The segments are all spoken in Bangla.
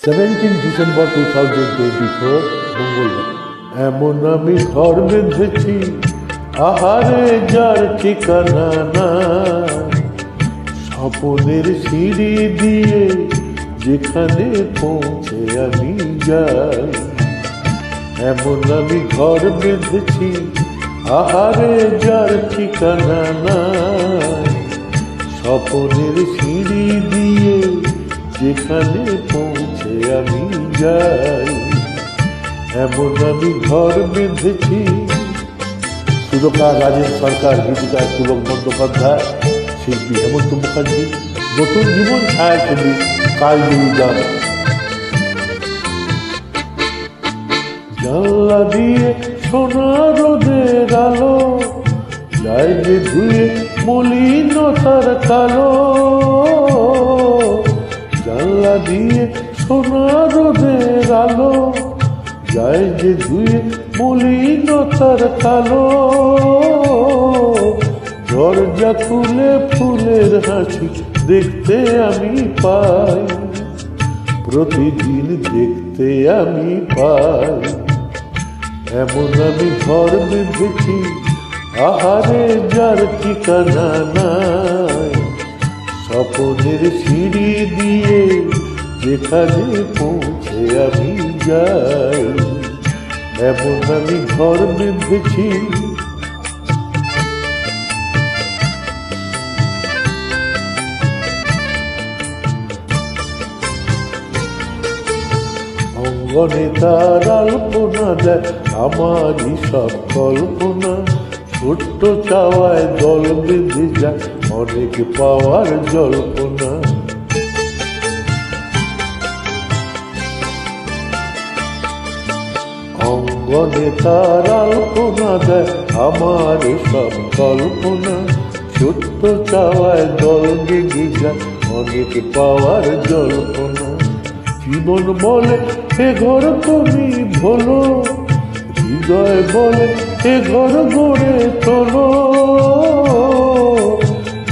17 ডিসেম্বর 2024 মঙ্গলবার। এমন আমি ঘর বেঁধেছি, আহারে যার ঠিকানা নাই, স্বপনের সিঁড়ি দিয়ে যেখানে পৌঁছে আমি যাই। এমন আমি ঘর বেঁধেছি, আহারে যার ঠিকানা নাই, স্বপনের সিঁড়ি দিয়ে যেখানে পৌঁছে আমি যাই। এমন আমি ঘর বেঁধেছি। সুরকার রাজেশ সরকার, গীতিকার পুলক বন্দ্যোপাধ্যায়, শিল্পী হেমন্ত মুখার্জি, নতুন জীবন ছায়াছবি কালজয়ী গান। জানলা দিয়ে সোনা রোদের আলো যায় যে ধুয়ে মলিনতার কালো। জানলা দিয়ে সোনা রোদের আলো যায় যে ধুয়ে মলিনতার কালো। দরজা খুলে ফুলের হাসি দেখতে আমি পাই, প্রতিদিন দেখতে আমি পাই। এমন আমি ঘর বেঁধেছি, আহারে যার ঠিকানা নাই, স্বপনের সিঁড়ি দিয়ে যেখানে পৌঁছে আমি যাই। এমন আমি ঘর বেঁধেছি। অঙ্গনে তার আলপনা দেয় আমারই সব কল্পনা, ছোট্ট চাওয়ায় দল বেঁধে যায় অনেক পাওয়ার জল্পনা। অঙ্গনে তার আলপনা দেয় আমারই সব কল্পনা, ছোট্ট চাওয়ায় দল বেঁধে যায় অনেক পাওয়ার জল্পনা। জীবন বলে এ ঘর তুমি ভোলো, হৃদয় বলে এ ঘর গড়ে তোলো।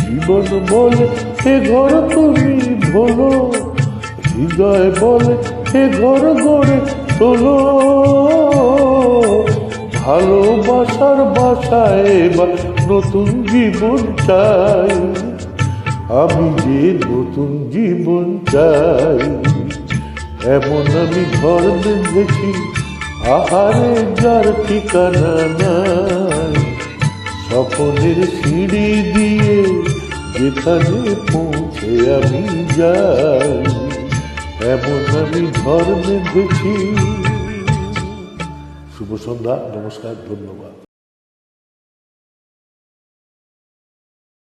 জীবন বলে এ ঘর তুমি ভোলো, হৃদয় বলে এ ঘর গড়ে তোলো। ভালোবাসার বাসায় এবার নতুন জীবন চাই, আমি যে নতুন জীবন চাই। এমন আমি ঘর বেঁধেছি, আহারে যার ঠিকানা নাই, স্বপনের সিঁড়ি দিয়ে যেখানে পৌঁছে আমি যাই। এমন আমি ঘর বেঁধেছি। শুভ সন্ধ্যা, নমস্কার, ধন্যবাদ।